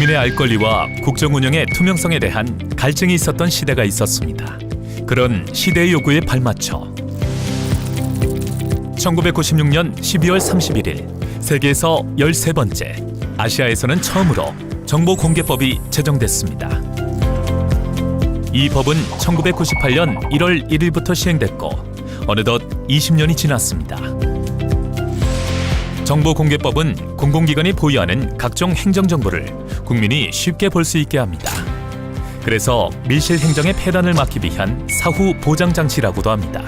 국민의 알 권리와 국정 운영의 투명성에 대한 갈증이 있었던 시대가 있었습니다. 그런 시대의 요구에 발맞춰 1996년 12월 31일 세계에서 13번째, 아시아에서는 처음으로 정보공개법이 제정됐습니다. 이 법은 1998년 1월 1일부터 시행됐고 어느덧 20년이 지났습니다. 정보공개법은 공공기관이 보유하는 각종 행정정보를 국민이 쉽게 볼 수 있게 합니다. 그래서 밀실 행정의 폐단을 막기 위한 사후 보장장치라고도 합니다.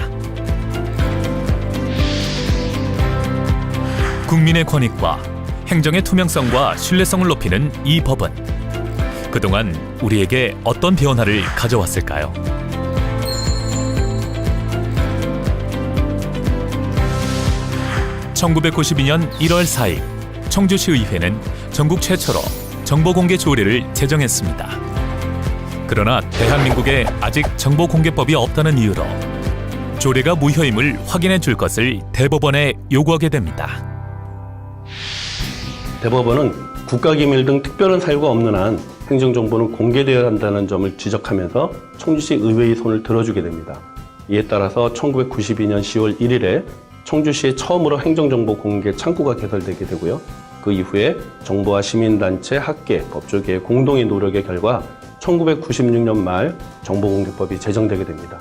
국민의 권익과 행정의 투명성과 신뢰성을 높이는 이 법은 그동안 우리에게 어떤 변화를 가져왔을까요? (1992년 1월 4일) 청주시 의회는 전국 최초로 정보공개 조례를 제정했습니다. 그러나 대한민국에 아직 정보공개법이 없다는 이유로 조례가 무효임을 확인해 줄 것을 대법원에 요구하게 됩니다. 대법원은 국가기밀 등 특별한 사유가 없는 한 행정정보는 공개되어야 한다는 점을 지적하면서 청주시 의회의 손을 들어주게 됩니다. 이에 따라서 1992년 10월 1일에 청주시에 처음으로 행정정보 공개 창구가 개설되게 되고요. 그 이후에 정부와 시민단체, 학계, 법조계의 공동의 노력의 결과 1996년 말 정보공개법이 제정되게 됩니다.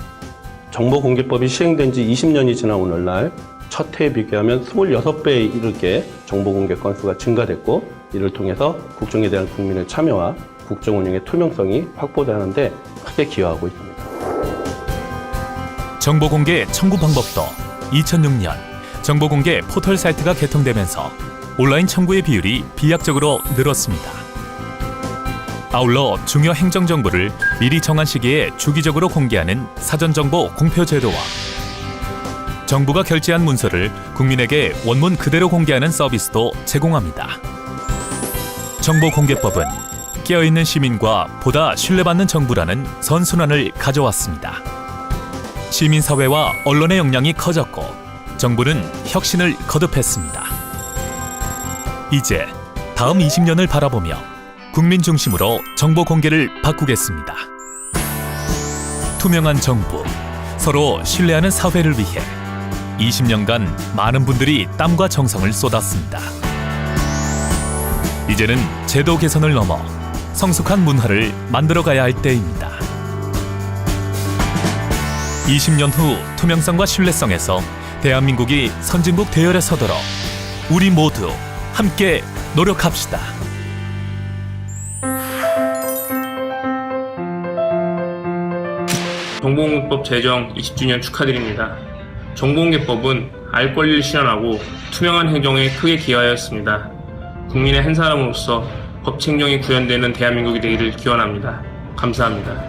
정보공개법이 시행된 지 20년이 지난 오늘날 첫 해에 비교하면 26배에 이르게 정보공개 건수가 증가됐고, 이를 통해서 국정에 대한 국민의 참여와 국정 운영의 투명성이 확보되는데 크게 기여하고 있습니다. 정보공개 청구 방법도 2006년 정보공개 포털 사이트가 개통되면서 온라인 청구의 비율이 비약적으로 늘었습니다. 아울러 중요 행정정보를 미리 정한 시기에 주기적으로 공개하는 사전정보 공표제도와 정부가 결제한 문서를 국민에게 원문 그대로 공개하는 서비스도 제공합니다. 정보공개법은 깨어있는 시민과 보다 신뢰받는 정부라는 선순환을 가져왔습니다. 시민사회와 언론의 역량이 커졌고 정부는 혁신을 거듭했습니다. 이제 다음 20년을 바라보며 국민 중심으로 정보 공개를 바꾸겠습니다. 투명한 정부, 서로 신뢰하는 사회를 위해 20년간 많은 분들이 땀과 정성을 쏟았습니다. 이제는 제도 개선을 넘어 성숙한 문화를 만들어가야 할 때입니다. 20년 후 투명성과 신뢰성에서 대한민국이 선진국 대열에 서도록 우리 모두 함께 노력합시다. 정보공개법 제정 20주년 축하드립니다. 정보공개법은 알 권리를 실현하고 투명한 행정에 크게 기여하였습니다. 국민의 한 사람으로서 법치 행정이 구현되는 대한민국이 되기를 기원합니다. 감사합니다.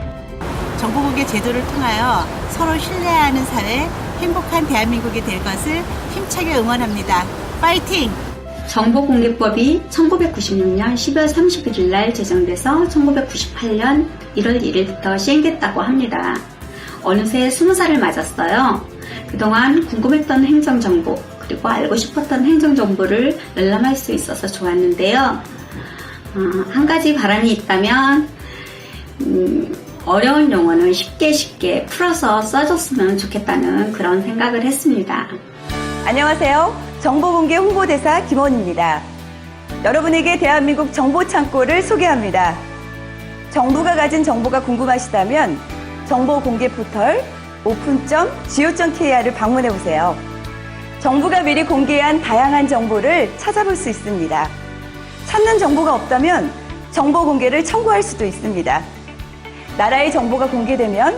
정보공개 제도를 통하여 서로 신뢰하는 사회, 행복한 대한민국이 될 것을 힘차게 응원합니다. 파이팅! 정보공개법이 1996년 12월 31일 날 제정돼서 1998년 1월 1일부터 시행됐다고 합니다. 어느새 20살을 맞았어요. 그동안 궁금했던 행정정보, 그리고 알고 싶었던 행정정보를 열람할 수 있어서 좋았는데요. 한 가지 바람이 있다면 어려운 용어는 쉽게 풀어서 써줬으면 좋겠다는 그런 생각을 했습니다. 안녕하세요. 정보공개 홍보대사 김원입니다. 여러분에게 대한민국 정보창고를 소개합니다. 정부가 가진 정보가 궁금하시다면 정보공개 포털 open.go.kr을 방문해보세요. 정부가 미리 공개한 다양한 정보를 찾아볼 수 있습니다. 찾는 정보가 없다면 정보 공개를 청구할 수도 있습니다. 나라의 정보가 공개되면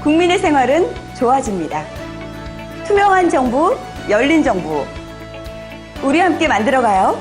국민의 생활은 좋아집니다. 투명한 정부, 열린 정부. 우리 함께 만들어가요.